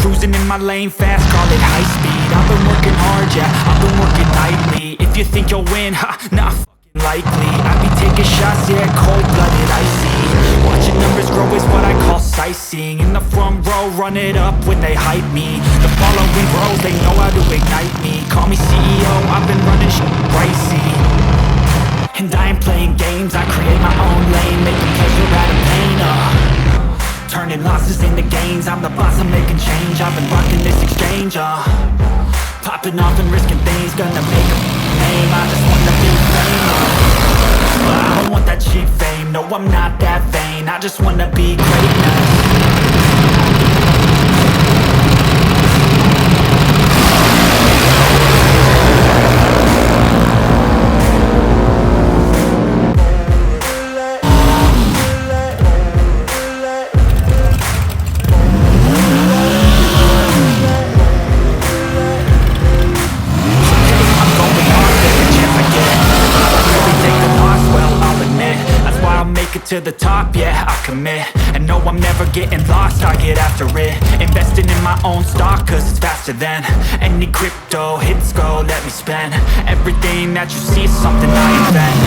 cruising in my lane fast, call it high speed. I've been working hard, yeah, I've been working nightly. If you think you'll win, ha, not fucking likely. I be taking shots, yeah, cold-blooded, icy. Watching numbers grow is what I call sightseeing. In the front row, run it up when they hype me. The following grows, they know how to ignite me. Call me CEO, I've been running shit pricey. And I ain't playing games, I create my own lane, making pleasure out of pain, turning losses into gains, I'm the boss, I'm making change. I've been rocking this exchange, popping off and risking things, gonna make a name. I just want that big fame, I don't want that cheap fame, no I'm not that vain. I just wanna be greatness. To the top, yeah, I commit. And no, I'm never getting lost, I get after it. Investing in my own stock, cause it's faster than any crypto hits go, let me spend. Everything that you see is something I invent,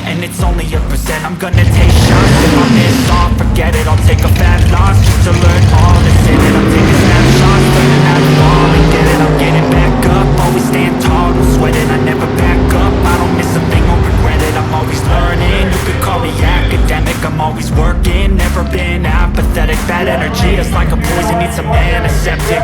and it's only a percent. I'm gonna take shots, if I miss all, forget it. I'll take a bad loss, just to learn all that's in it. I'm taking snapshots, learning how to fall and get it. I'm getting back up, always stand tall, don't sweat it. I never back up, I don't miss a thing or regret it. I'm always learning, you could call me academic. I'm always working, never been apathetic. Bad energy, just like a poison, needs some antiseptic.